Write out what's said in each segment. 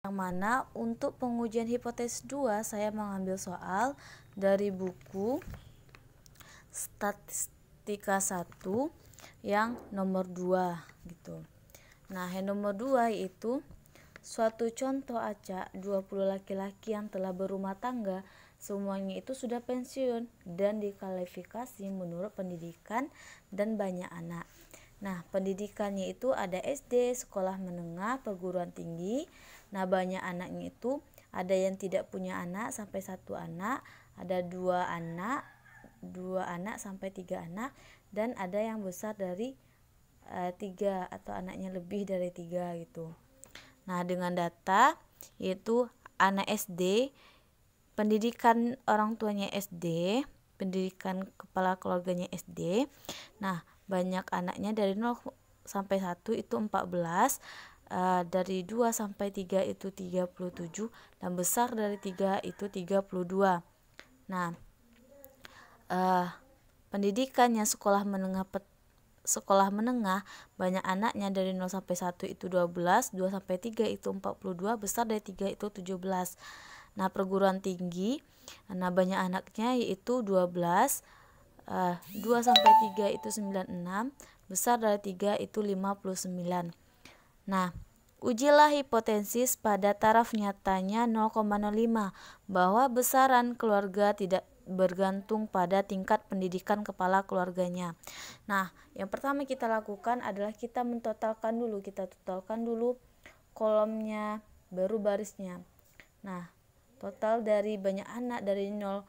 Yang mana untuk pengujian hipotesis 2 saya mengambil soal dari buku Statistika 1 yang nomor 2 gitu. Nah, yang nomor 2 yaitu suatu contoh acak 20 laki-laki yang telah berumah tangga, semuanya itu sudah pensiun dan dikualifikasi menurut pendidikan dan banyak anak. Nah, pendidikannya itu ada SD, sekolah menengah, perguruan tinggi. Nah, banyak anaknya itu ada yang tidak punya anak sampai 1 anak, ada 2 anak sampai 3 anak, dan ada yang besar dari 3 atau anaknya lebih dari 3 gitu. Nah, dengan data yaitu anak SD, pendidikan orang tuanya SD, pendidikan kepala keluarganya SD. Nah, banyak anaknya dari 0 sampai 1 itu 14, dari 2 sampai 3 itu 37, dan besar dari 3 itu 32. Nah, pendidikannya sekolah menengah banyak anaknya dari 0 sampai 1 itu 12, 2 sampai 3 itu 42, besar dari 3 itu 17. Nah, perguruan tinggi, nah banyak anaknya yaitu 12, 2 sampai 3 itu 96, besar dari 3 itu 59. Nah, ujilah hipotesis pada taraf nyatanya 0,05 bahwa besaran keluarga tidak bergantung pada tingkat pendidikan kepala keluarganya. Nah, yang pertama kita lakukan adalah kita totalkan dulu kolomnya baru barisnya. Nah, total dari banyak anak dari 0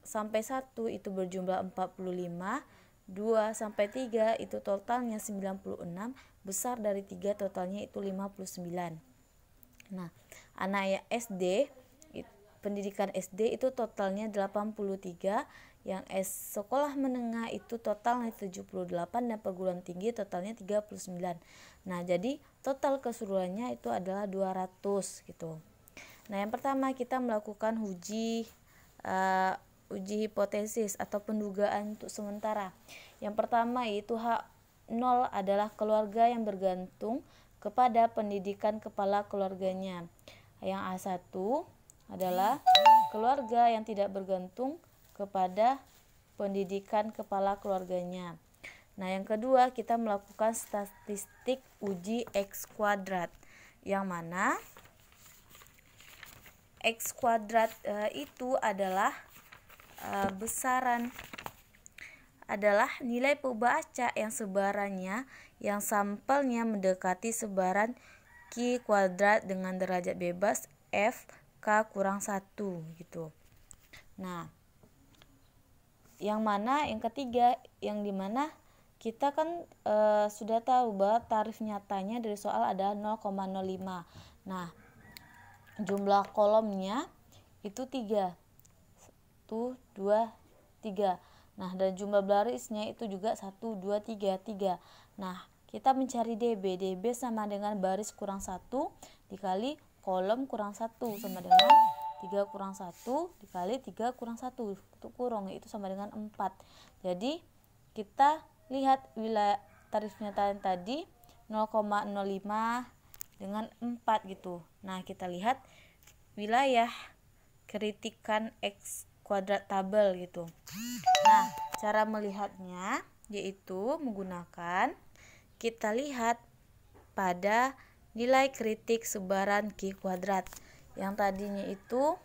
sampai 1 itu berjumlah 45, 2 sampai 3 itu totalnya 96, besar dari 3 totalnya itu 59. Nah, anak SD, pendidikan SD itu totalnya 83, yang sekolah menengah itu totalnya 78, dan perguruan tinggi totalnya 39. Nah, jadi total keseluruhannya itu adalah 200 gitu. Nah, yang pertama kita melakukan uji hipotesis atau pendugaan untuk sementara. Yang pertama yaitu H0 adalah keluarga yang bergantung kepada pendidikan kepala keluarganya. Yang A1 adalah keluarga yang tidak bergantung kepada pendidikan kepala keluarganya. Nah, yang kedua kita melakukan statistik uji X kuadrat, yang mana X kuadrat itu adalah besaran adalah nilai perubahan acak yang sebarannya yang sampelnya mendekati sebaran Q kuadrat dengan derajat bebas F K kurang 1 gitu. Nah, yang ketiga yang dimana kita kan sudah tahu bahwa tarif nyatanya dari soal ada 0,05. Nah, jumlah kolomnya itu 3. 1, 2, 3. Nah, dan jumlah barisnya itu juga 1, 2, 3, 3. Nah, kita mencari DB. DB sama dengan baris kurang 1 dikali kolom kurang 1 sama dengan 3 kurang 1 dikali 3 kurang 1 itu kurang, itu sama dengan 4. Jadi, kita lihat wilayah tarif nyata tadi 0,05 dengan 4 gitu. Nah, kita lihat wilayah kritikan X kuadrat tabel gitu. Nah, cara melihatnya yaitu menggunakan kita lihat pada nilai kritik sebaran Q kuadrat. Yang tadinya itu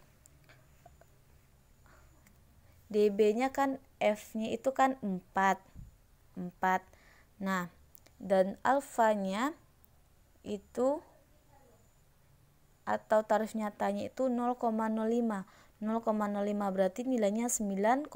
DB-nya kan F-nya itu kan 4. Nah, dan alfanya itu atau tarif nyatanya itu 0,05. 0,05 berarti nilainya 9,488.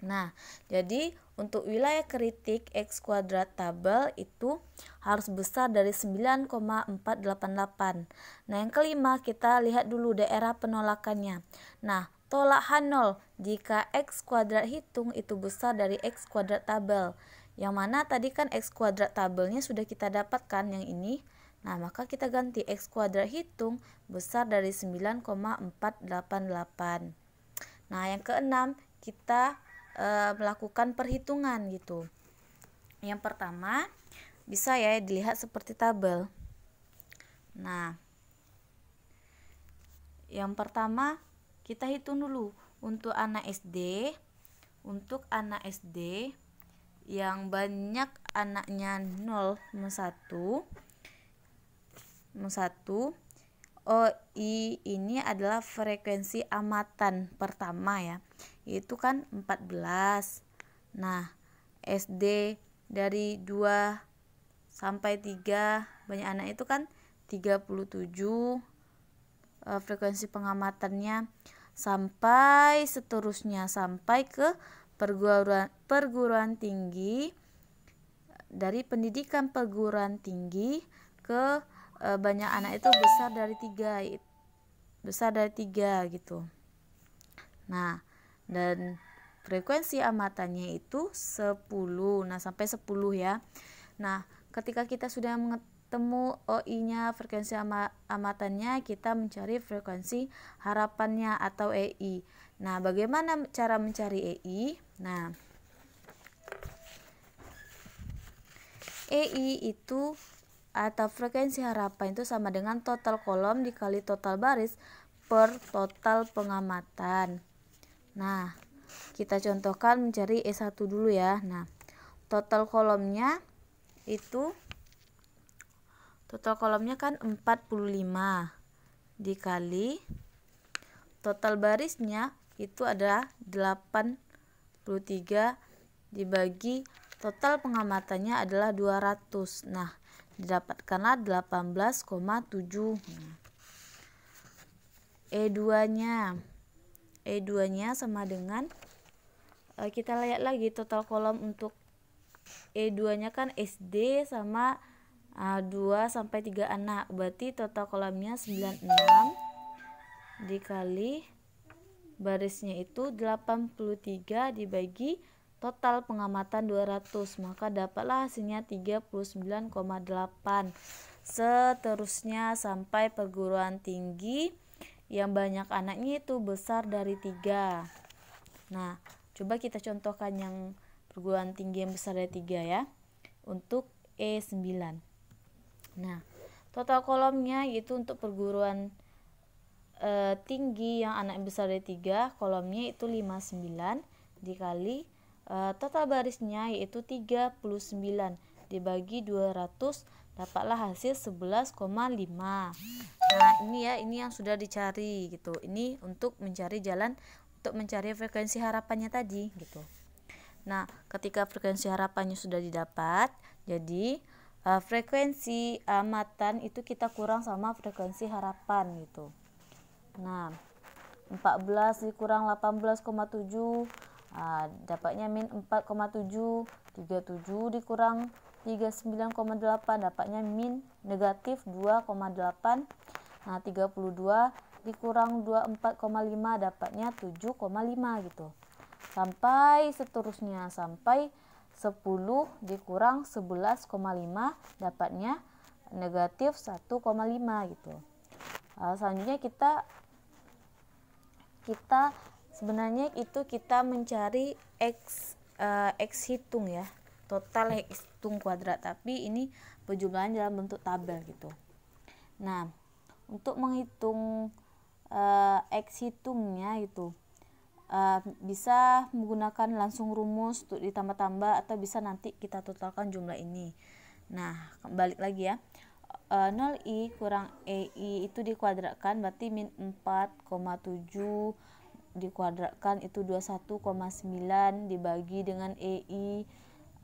Nah, jadi untuk wilayah kritik X kuadrat tabel itu harus besar dari 9,488. Nah, yang kelima kita lihat dulu daerah penolakannya. Nah, tolak H0 jika X kuadrat hitung itu besar dari X kuadrat tabel. Yang mana tadi kan X kuadrat tabelnya sudah kita dapatkan yang ini. Nah, maka kita ganti X kuadrat hitung besar dari 9,488. Nah, yang keenam kita melakukan perhitungan gitu. Yang pertama bisa ya dilihat seperti tabel. Nah, yang pertama kita hitung dulu untuk anak SD. Untuk anak SD yang banyak anaknya 0, 1, OI ini adalah frekuensi amatan pertama ya, yaitu kan 14. Nah, SD dari 2 sampai 3 banyak anak itu kan 37 frekuensi pengamatannya, sampai seterusnya sampai ke perguruan tinggi. Dari pendidikan perguruan tinggi ke banyak anak itu besar dari 3 gitu. Nah, dan frekuensi amatannya itu 10. Nah, sampai 10 ya. Nah, ketika kita sudah temu OI-nya, frekuensi amatannya, kita mencari frekuensi harapannya atau EI. Nah, bagaimana cara mencari EI? Nah, EI itu atau frekuensi harapan itu sama dengan total kolom dikali total baris per total pengamatan. Nah, kita contohkan mencari E1 dulu ya. Nah, total kolomnya kan 45 dikali total barisnya itu adalah 83 dibagi total pengamatannya adalah 200. Nah, didapatkanlah 18,7. E2-nya sama dengan kita lihat lagi total kolom untuk E2-nya kan SD sama 2 sampai 3 anak, berarti total kolomnya 96 dikali barisnya itu 83 dibagi total pengamatan 200, maka dapatlah hasilnya 39,8. Seterusnya sampai perguruan tinggi yang banyak anaknya itu besar dari 3. Nah, coba kita contohkan yang perguruan tinggi yang besar dari 3 ya. Untuk E9. Nah, total kolomnya yaitu untuk perguruan tinggi yang anak besar dari 3, kolomnya itu 59 dikali total barisnya yaitu 39 dibagi 200, dapatlah hasil 11,5. Nah, ini yang sudah dicari gitu. Ini untuk mencari jalan untuk mencari frekuensi harapannya tadi gitu. Nah, ketika frekuensi harapannya sudah didapat, jadi frekuensi amatan itu kita kurang sama frekuensi harapan gitu. Nah, 14 dikurang 18,7, dapatnya min 4,7. 37 dikurang 39,8, dapatnya min negatif 2,8. Nah, 32 dikurang 24,5, dapatnya 7,5 gitu. Sampai seterusnya, sampai 10 dikurang 11,5, dapatnya negatif 1,5 gitu. Selanjutnya kita sebenarnya itu kita mencari X hitung ya, total X hitung kuadrat, tapi ini penjumlahan dalam bentuk tabel gitu. Nah, untuk menghitung X hitungnya itu bisa menggunakan langsung rumus untuk ditambah-tambah atau bisa nanti kita totalkan jumlah ini. Nah, balik lagi ya, 0i kurang EI itu dikuadratkan berarti min 4,7 dikuadratkan itu 21,9 dibagi dengan EI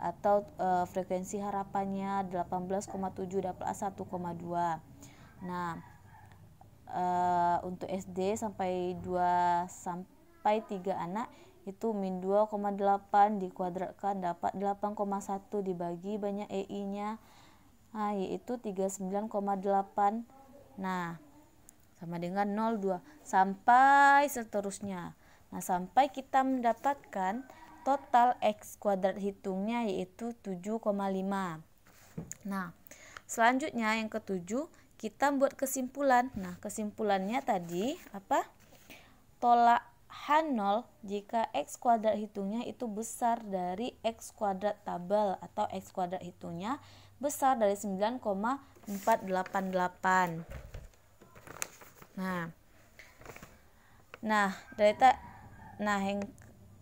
atau frekuensi harapannya 18,7, dapat 1,2. Nah, untuk SD sampai 2 sampai 3 anak itu min 2,8 dikuadratkan dapat 8,1 dibagi banyak EI-nya, yaitu 39,8. Nah, sama dengan 0,2 sampai seterusnya. Nah, sampai kita mendapatkan total X kuadrat hitungnya yaitu 7,5. Nah, selanjutnya yang ketujuh kita buat kesimpulan. Nah, kesimpulannya tadi apa? Tolak H0 jika X kuadrat hitungnya itu besar dari X kuadrat tabel atau X kuadrat hitungnya besar dari 9,488. Nah, yang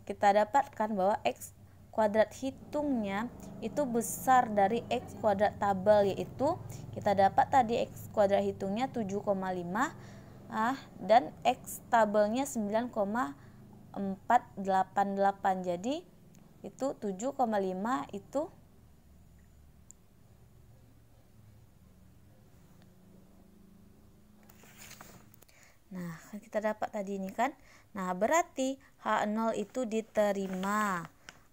kita dapatkan bahwa X kuadrat hitungnya itu besar dari X kuadrat tabel, yaitu kita dapat tadi X kuadrat hitungnya 7,5 dan X tabelnya 9,488. Jadi itu 7,5 itu kita dapat tadi ini kan. Nah, berarti H0 itu diterima.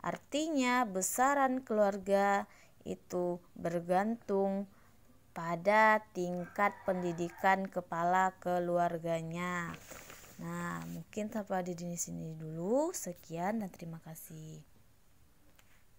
Artinya besaran keluarga itu bergantung pada tingkat pendidikan kepala keluarganya. Nah, mungkin sampai di sini dulu. Sekian dan terima kasih.